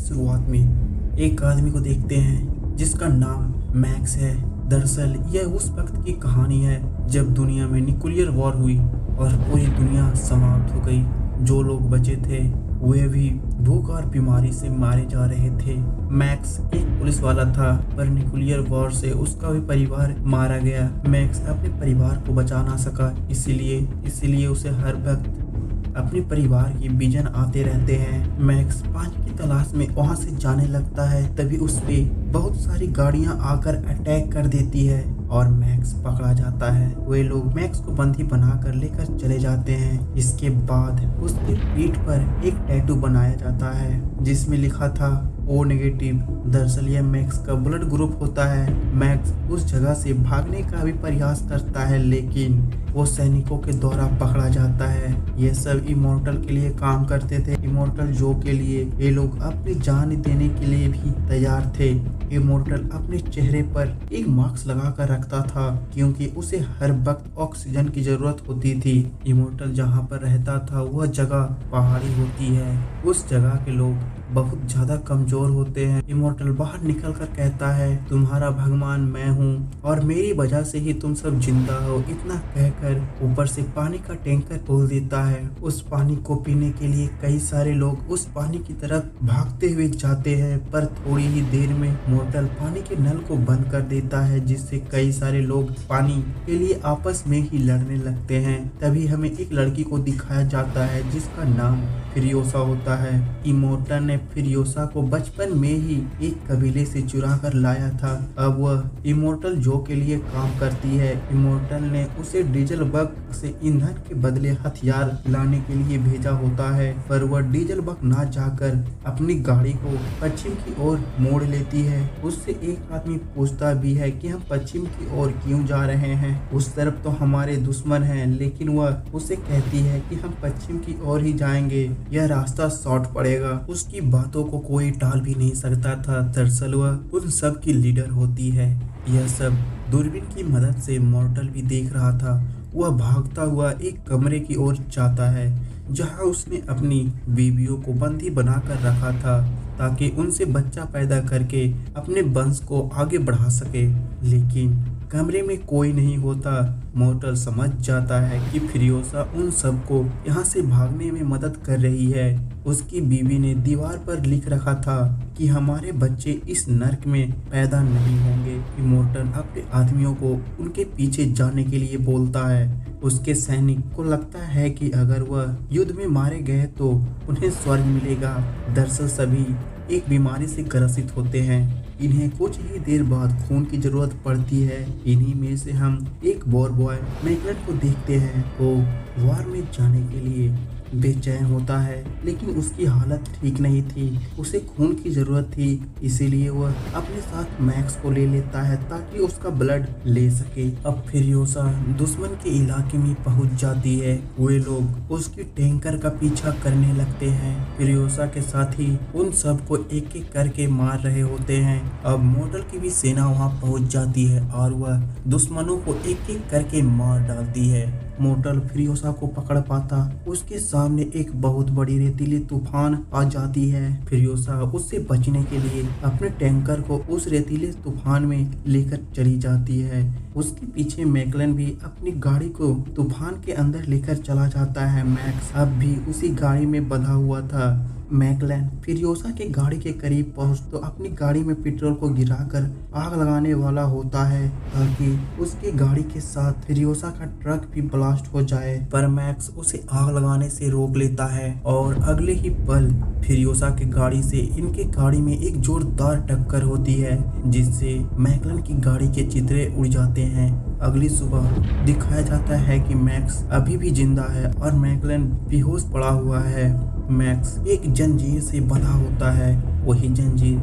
की शुरुआत में एक आदमी को देखते हैं जिसका नाम मैक्स है। दरअसल यह उस वक्त की कहानी है जब दुनिया में न्यूक्लियर वॉर हुई और पूरी दुनिया समाप्त हो गई। जो लोग बचे थे वे भी भूख और बीमारी से मारे जा रहे थे। मैक्स एक पुलिस वाला था, पर न्यूक्लियर वॉर से उसका भी परिवार मारा गया। मैक्स अपने परिवार को बचा ना सका, इसीलिए उसे हर वक्त अपने परिवार के विजन आते रहते हैं। मैक्स पानी की तलाश में वहां से जाने लगता है, तभी उस पे बहुत सारी गाड़ियां आकर अटैक कर देती है और मैक्स पकड़ा जाता है। वे लोग मैक्स को बंदी बनाकर लेकर चले जाते हैं। इसके बाद उसकी पीठ पर एक टैटू बनाया जाता है जिसमें लिखा था ओ नेगेटिव। दरअसल यह मैक्स का ब्लड ग्रुप होता है। मैक्स उस जगह से भागने का भी प्रयास करता है, लेकिन वो सैनिकों के द्वारा पकड़ा जाता है। ये सब इमोर्टल के लिए काम करते थे, इमोर्टल जो के लिए ये लोग अपनी जान देने के लिए भी तैयार थे। इमोर्टल अपने चेहरे पर एक मास्क लगा कर रखता था क्योंकि उसे हर वक्त ऑक्सीजन की जरूरत होती थी। इमोर्टल जहाँ पर रहता था वह जगह पहाड़ी होती है। उस जगह के लोग बहुत ज्यादा कमजोर होते हैं। इमोर्टल बाहर निकल कर कहता है, तुम्हारा भगवान मैं हूँ और मेरी वजह से ही तुम सब जिंदा हो। इतना कहकर ऊपर से पानी का टैंकर खोल देता है। उस पानी को पीने के लिए कई सारे लोग उस पानी की तरफ भागते हुए जाते हैं, पर थोड़ी ही देर में इमोर्टल पानी के नल को बंद कर देता है, जिससे कई सारे लोग पानी के लिए आपस में ही लड़ने लगते हैं। तभी हमें एक लड़की को दिखाया जाता है जिसका नाम फ्यूरियोसा होता है। इमोर्टल ने फ्यूरियोसा को बचपन में ही एक कबीले से चुरा कर लाया था। अब वह इमोर्टल जो के लिए काम करती है। इमोर्टल ने उसे डीजल बग से ईंधन के बदले हथियार लाने के लिए भेजा होता है, पर वह डीजल बग ना जाकर अपनी गाड़ी को पश्चिम की ओर मोड़ लेती है। उससे एक आदमी पूछता भी है कि हम पश्चिम की ओर क्यों जा रहे हैं, उस तरफ तो हमारे दुश्मन हैं, लेकिन वह उसे कहती है कि हम पश्चिम की ओर ही जाएंगे, यह रास्ता शॉर्ट पड़ेगा। उसकी बातों को कोई टाल भी नहीं सकता था। दरअसल वह उन सब की लीडर होती है। यह सब दूरबीन की मदद से इमोर्टल भी देख रहा था। वह भागता हुआ एक कमरे की ओर जाता है जहां उसने अपनी बीवियों को बंदी बनाकर रखा था ताकि उनसे बच्चा पैदा करके अपने वंश को आगे बढ़ा सके, लेकिन कमरे में कोई नहीं होता। इमोर्टल समझ जाता है कि फ्यूरियोसा उन सबको यहाँ से भागने में मदद कर रही है। उसकी बीवी ने दीवार पर लिख रखा था कि हमारे बच्चे इस नर्क में पैदा नहीं होंगे। इमोर्टल अपने आदमियों को उनके पीछे जाने के लिए बोलता है। उसके सैनिक को लगता है कि अगर वह युद्ध में मारे गए तो उन्हें स्वर्ग मिलेगा। दरअसल सभी एक बीमारी से ग्रसित होते हैं। इन्हें कुछ ही देर बाद खून की जरूरत पड़ती है। इन्हीं में से हम एक वॉर बॉय मैकलन को देखते हैं। वो वॉर में जाने के लिए बेचैन होता है, लेकिन उसकी हालत ठीक नहीं थी। उसे खून की जरूरत थी, इसीलिए वह अपने साथ मैक्स को ले लेता है ताकि उसका ब्लड ले सके। अब फ्यूरियोसा दुश्मन के इलाके में पहुंच जाती है। वे लोग उसकी टैंकर का पीछा करने लगते हैं। फ्यूरियोसा के साथ ही उन सबको एक एक करके मार रहे होते हैं। अब इमोर्टल की भी सेना वहां पहुंच जाती है और वह दुश्मनों को एक एक करके मार डालती है। इमोर्टल फ्यूरियोसा को पकड़ पाता, उसके सामने एक बहुत बड़ी रेतीली तूफान आ जाती है। फ्यूरियोसा उससे बचने के लिए अपने टैंकर को उस रेतीले तूफान में लेकर चली जाती है। उसके पीछे मैकलन भी अपनी गाड़ी को तूफान के अंदर लेकर चला जाता है। मैक्स अब भी उसी गाड़ी में बंधा हुआ था। मैकलन फ्यूरियोसा के गाड़ी के करीब पहुंच तो अपनी गाड़ी में पेट्रोल को गिराकर आग लगाने वाला होता है ताकि उसकी गाड़ी के साथ फ्यूरियोसा का ट्रक भी ब्लास्ट हो जाए, पर मैक्स उसे आग लगाने से रोक लेता है और अगले ही पल फ्यूरियोसा की गाड़ी से इनके गाड़ी में एक जोरदार टक्कर होती है, जिससे मैकलन की गाड़ी के चित्रे उड़ जाते हैं। अगली सुबह दिखाया जाता है कि मैक्स अभी भी जिंदा है और मैकलन बेहोश पड़ा हुआ है। मैक्स एक जंजीर से बंधा होता है। वही जंजीर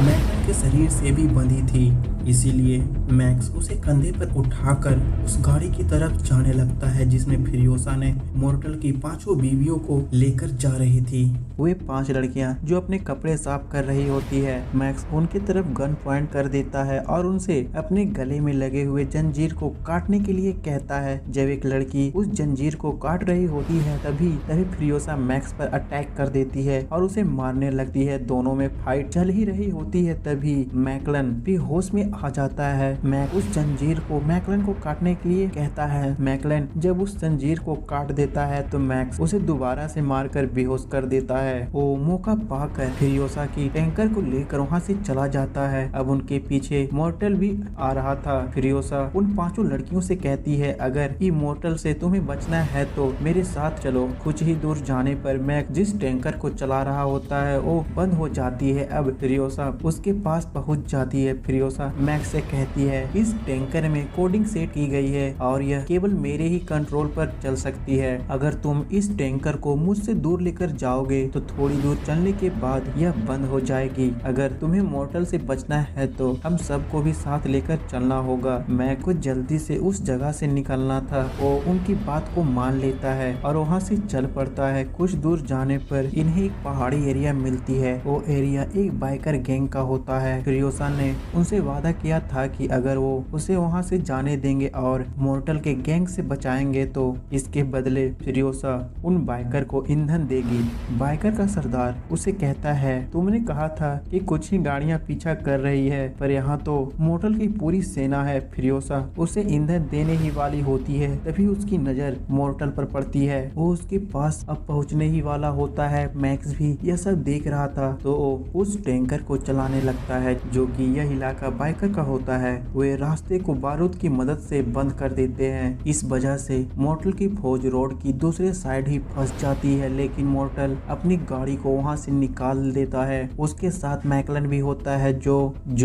मैकलन उसके शरीर से भी बंधी थी। इसीलिए मैक्स उसे कंधे पर उठाकर उस गाड़ी की तरफ जाने लगता है जिसमें फिरियोसा ने मॉर्टल की 5 बीवियों को लेकर जा रही थी। वे 5 लड़कियां जो अपने कपड़े साफ कर रही होती है। मैक्स उनकी तरफ गन पॉइंट कर देता है और उनसे अपने गले में लगे हुए जंजीर को काटने के लिए कहता है। जब एक लड़की उस जंजीर को काट रही होती है तभी फिरियोसा मैक्स पर अटैक कर देती है और उसे मारने लगती है। दोनों में फाइट चल ही रही होती है तभी मैकलन भी होश में आ जाता है। मैक उस जंजीर को मैकलन को काटने के लिए कहता है। मैकलन जब उस जंजीर को काट देता है तो मैक्स उसे दोबारा से मारकर बेहोश कर देता है। वो मौका पाकर फिरियोसा की टैंकर को लेकर वहाँ से चला जाता है। अब उनके पीछे मॉर्टल भी आ रहा था। फिरियोसा उन 5 लड़कियों से कहती है, अगर इमोर्टल से तुम्हें बचना है तो मेरे साथ चलो। कुछ ही दूर जाने पर मैक्स जिस टैंकर को चला रहा होता है वो बंद हो जाती है। अब फिरियोसा उसके पास पहुंच जाती है। फिरियोसा मैक्स से कहती है, इस टैंकर में कोडिंग सेट की गई है और यह केवल मेरे ही कंट्रोल पर चल सकती है। अगर तुम इस टैंकर को मुझसे दूर लेकर जाओगे तो थोड़ी दूर चलने के बाद यह बंद हो जाएगी। अगर तुम्हें मॉर्टल से बचना है तो हम सबको भी साथ लेकर चलना होगा। मैक्स को जल्दी से उस जगह से निकलना था। वो उनकी बात को मान लेता है और वहाँ से चल पड़ता है। कुछ दूर जाने पर इन्हें एक पहाड़ी एरिया मिलती है। वो एरिया एक बाइकर गैंग का होता है। फिरियोसा ने उनसे वादा किया था कि अगर वो उसे वहाँ से जाने देंगे और मॉर्टल के गैंग से बचाएंगे तो इसके बदले फिरियोसा उन बाइकर को ईंधन देगी। बाइकर का सरदार उसे कहता है, तुमने कहा था कि कुछ ही गाड़ियाँ पीछा कर रही है पर यहाँ तो मॉर्टल की पूरी सेना है। फिरियोसा उसे ईंधन देने ही वाली होती है तभी उसकी नजर मॉर्टल पर पड़ती है। वो उसके पास अब पहुंचने ही वाला होता है। मैक्स भी यह सब देख रहा था तो वो उस टैंकर को चलाने लगता है जो कि यह इलाका बाइकर का होता है। वे रास्ते को बारूद की मदद से बंद कर देते हैं। इस वजह से मॉर्टल की फौज रोड की दूसरे साइड ही फंस जाती है, लेकिन मॉर्टल अपनी गाड़ी को वहां से निकाल देता है। उसके साथ मैकलन भी होता है जो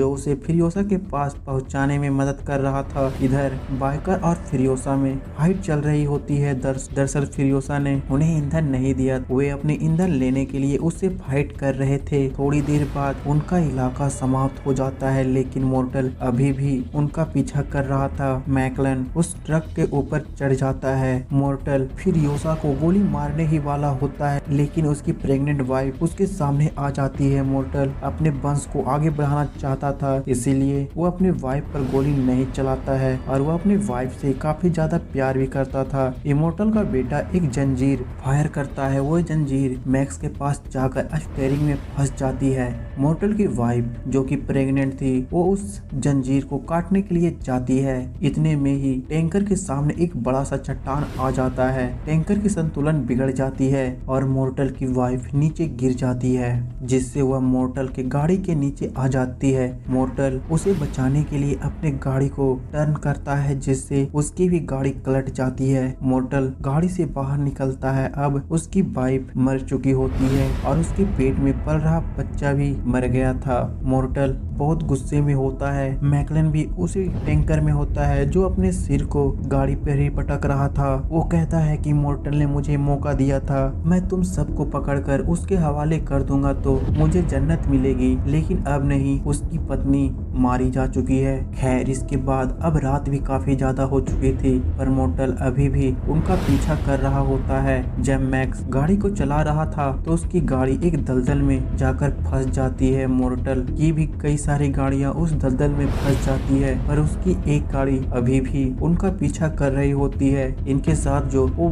उसे फिरियोसा के पास पहुंचाने में मदद कर रहा था। इधर बाइकर और फिरियोसा में फाइट चल रही होती है। दरअसल फिरियोसा ने उन्हें ईंधन नहीं दिया। वे अपने ईंधन लेने के लिए उससे फाइट कर रहे थे। थोड़ी देर बाद उनका इलाका समाप्त हो जाता है, लेकिन मॉर्टल अभी भी उनका पीछा कर रहा था। मैकलन उस ट्रक के ऊपर चढ़ जाता है। मॉर्टल फिरियोसा को गोली मारने ही वाला होता है, लेकिन उसकी प्रेग्नेंट वाइफ उसके सामने आ जाती है। मॉर्टल अपने वंश को आगे बढ़ाना चाहता था, इसीलिए वो अपने वाइफ पर गोली नहीं चलाता है और वो अपनी वाइफ से काफी ज्यादा प्यार भी करता था। इमोर्टल का बेटा एक जंजीर फायर करता है। वो जंजीर मैक्स के पास जाकर स्टीयरिंग में फंस जाती है। मॉर्टल की वाइफ जो कि प्रेग्नेंट थी वो उस जंजीर को काटने के लिए जाती है। इतने में ही टैंकर के सामने एक बड़ा सा चट्टान आ जाता है। टैंकर की संतुलन बिगड़ जाती है और मॉर्टल की वाइफ नीचे गिर जाती है, जिससे वह मॉर्टल के गाड़ी के नीचे आ जाती है। मॉर्टल उसे बचाने के लिए अपने गाड़ी को टर्न करता है, जिससे उसकी भी गाड़ी पलट जाती है। मॉर्टल गाड़ी से बाहर निकलता है। अब उसकी वाइफ मर चुकी होती है और उसके पेट में पल रहा बच्चा भी मर गया था। मॉर्टल बहुत गुस्से में होता है। मैकलन भी उसी टैंकर में होता है जो अपने सिर को गाड़ी पर ही पटक रहा था। वो कहता है कि मॉर्टल ने मुझे मौका दिया था, मैं तुम सबको पकड़कर उसके हवाले कर दूंगा तो मुझे जन्नत मिलेगी, लेकिन अब नहीं, उसकी पत्नी मारी जा चुकी है। खैर इसके बाद अब रात भी काफी ज्यादा हो चुकी थी, पर मॉर्टल अभी भी उनका पीछा कर रहा होता है। जब मैक्स गाड़ी को चला रहा था तो उसकी गाड़ी एक दलदल में जाकर फंस जाती है। मॉर्टल की भी कई सारी गाड़ियां उस दलदल में फंस जाती है, पर उसकी एक गाड़ी अभी भी उनका पीछा कर रही होती है। इनके साथ जो वो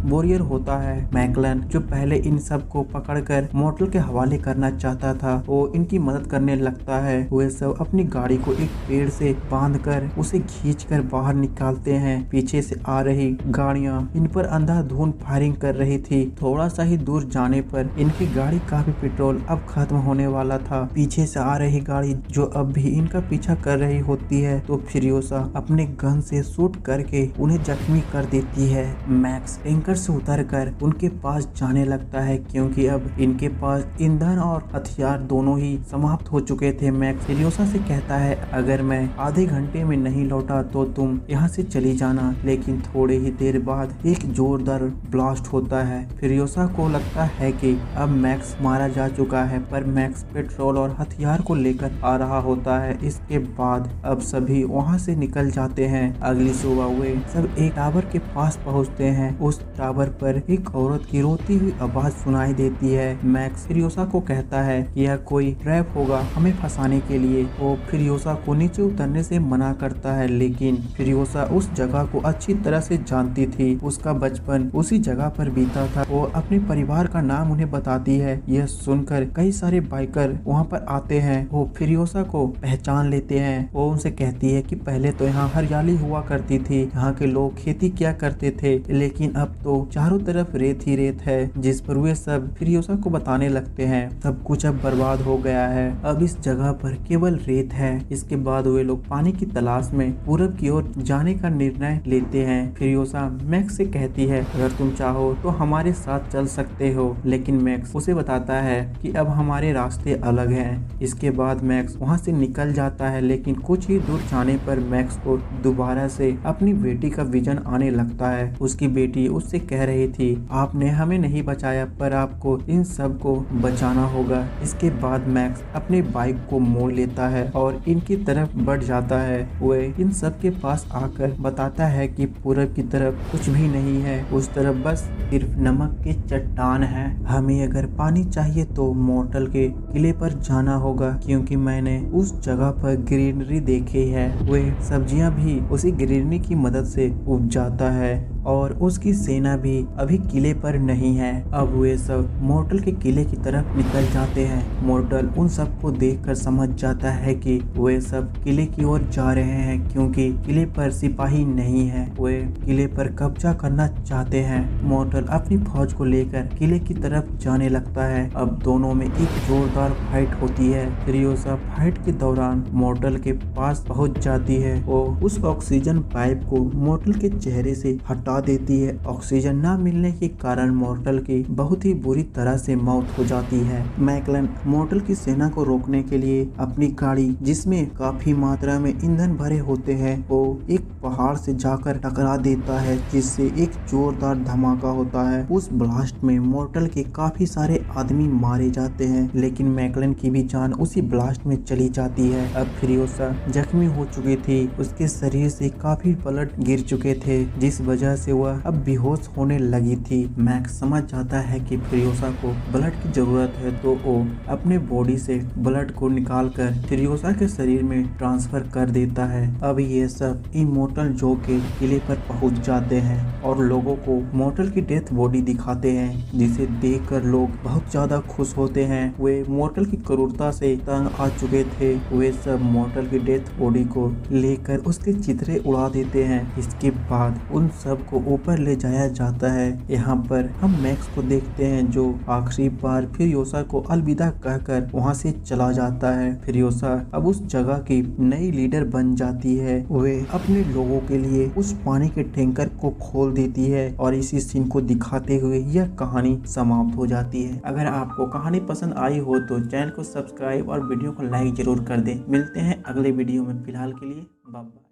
वॉरियर होता है मैकलन, जो पहले इन सब को पकड़कर मॉर्टल के हवाले करना चाहता था, वो इनकी मदद करने लगता है। वे सब अपनी गाड़ी को एक पेड़ से बांधकर उसे खींचकर बाहर निकालते हैं। पीछे से आ रही गाड़ियां इन पर अंधाधुंध फायरिंग कर रही थी। थोड़ा सा ही दूर जाने पर इनकी गाड़ी का भी पेट्रोल अब खत्म होने वाला था। पीछे से आ रही गाड़ी जो अब भी इनका पीछा कर रही होती है, तो फिरियोसा अपने गन से शूट करके उन्हें जख्मी कर देती है। मैक्स टैंकर से उतरकर उनके पास जाने लगता है, क्योंकि अब इनके पास ईंधन और हथियार दोनों ही समाप्त हो चुके थे। मैक्स फिरियोसा से कहता है, अगर मैं आधे घंटे में नहीं लौटा तो तुम यहाँ से चली जाना। लेकिन थोड़ी ही देर बाद एक जोरदार ब्लास्ट होता है। फिरियोसा को लगता है कि अब मैक्स मारा जा चुका है, पर मैक्स पेट्रोल और हथियार हथियार को लेकर आ रहा होता है। इसके बाद अब सभी वहाँ से निकल जाते हैं। अगली सुबह वे सब एक टावर के पास पहुँचते हैं। उस टावर पर एक औरत की रोती हुई आवाज सुनाई देती है। मैक्स फिरियोसा को कहता है कि यह कोई ट्रैप होगा हमें फंसाने के लिए। वो फिरियोसा को नीचे उतरने से मना करता है, लेकिन फिरियोसा उस जगह को अच्छी तरह से जानती थी। उसका बचपन उसी जगह पर बीता था। वो अपने परिवार का नाम उन्हें बताती है। यह सुनकर कई सारे बाइकर वहाँ पर आते हैं। वो फिरियोसा को पहचान लेते हैं। वो उनसे कहती है कि पहले तो यहाँ हरियाली हुआ करती थी, यहाँ के लोग खेती किया करते थे, लेकिन अब तो चारों तरफ रेत ही रेत है। जिस पर वे सब फिरियोसा को बताने लगते हैं सब कुछ अब बर्बाद हो गया है, अब इस जगह पर केवल रेत है। इसके बाद वे लोग पानी की तलाश में पूरब की ओर जाने का निर्णय लेते हैं। फिरियोसा मैक्स से कहती है अगर तुम चाहो तो हमारे साथ चल सकते हो, लेकिन मैक्स उसे बताता है कि अब हमारे रास्ते अलग हैं। इसके बाद मैक्स वहाँ से निकल जाता है, लेकिन कुछ ही दूर जाने पर मैक्स को दोबारा से अपनी बेटी का विजन आने लगता है। उसकी बेटी उससे कह रही थी आपने हमें नहीं बचाया पर आपको इन सब को बचाना होगा। इसके बाद मैक्स अपने बाइक को मोड़ लेता है और इनकी तरफ बढ़ जाता है। वे इन सब के पास आकर बताता है कि पूरब की तरफ कुछ भी नहीं है, उस तरफ बस सिर्फ नमक की चट्टान है। हमें अगर पानी चाहिए तो मॉर्टल के किले पर जाना होगा, क्योंकि मैंने उस जगह पर ग्रीनरी देखी है। वे सब्जियां भी उसी ग्रीनरी की मदद से उग जाता है और उसकी सेना भी अभी किले पर नहीं है। अब वे सब मॉर्टल के किले की तरफ निकल जाते हैं। मॉर्टल उन सबको देखकर समझ जाता है कि वे सब किले की ओर जा रहे हैं, क्योंकि किले पर सिपाही नहीं है। वे किले पर कब्जा करना चाहते हैं। मॉर्टल अपनी फौज को लेकर किले की तरफ जाने लगता है। अब दोनों में एक जोरदार फाइट होती है। फिरियोसा फाइट के दौरान मॉर्टल के पास पहुंच जाती है। वो उस ऑक्सीजन पाइप को मॉर्टल के चेहरे से हटा देती है। ऑक्सीजन न मिलने के कारण मॉर्टल की बहुत ही बुरी तरह से मौत हो जाती है। मैकलन मॉर्टल की सेना को रोकने के लिए अपनी गाड़ी, जिसमें काफी मात्रा में ईंधन भरे होते हैं, वो एक पहाड़ से जाकर टकरा देता है, जिससे एक जोरदार धमाका होता है। उस ब्लास्ट में मॉर्टल के काफी सारे आदमी मारे जाते हैं, लेकिन मैकलन की भी जान उसी ब्लास्ट में चली जाती है। अब फिरियोसा जख्मी हो चुकी थी, उसके शरीर से काफी ब्लड गिर चुके थे, जिस वजह से वह अब बेहोश होने लगी थी। मैक्स समझ जाता है कि फिरियोसा को ब्लड की जरूरत है, तो वो अपने बॉडी से ब्लड को निकालकर फिरियोसा के शरीर में ट्रांसफर कर देता है। अब ये सब इमोर्टल जो के किले पर पहुंच जाते हैं और लोगों को मॉर्टल की डेथ बॉडी दिखाते हैं, जिसे देखकर लोग बहुत ज्यादा खुश होते हैं। वे मॉर्टल की क्रूरता से तंग आ चुके थे। वे सब मॉर्टल की डेथ बॉडी को लेकर उसके चित्रे उड़ा देते हैं। इसके बाद उन सब को ऊपर ले जाया जाता है। यहाँ पर हम मैक्स को देखते हैं जो आखिरी बार फिरियोसा को अलविदा कहकर वहाँ से चला जाता है। फिरियोसा अब उस जगह की नई लीडर बन जाती है। वे अपने लोगों के लिए उस पानी के टैंकर को खोल देती है और इसी सीन को दिखाते हुए यह कहानी समाप्त हो जाती है। अगर आपको कहानी पसंद आई हो तो चैनल को सब्सक्राइब और वीडियो को लाइक जरूर कर दें। मिलते हैं अगले वीडियो में, फिलहाल के लिए बाय बाय।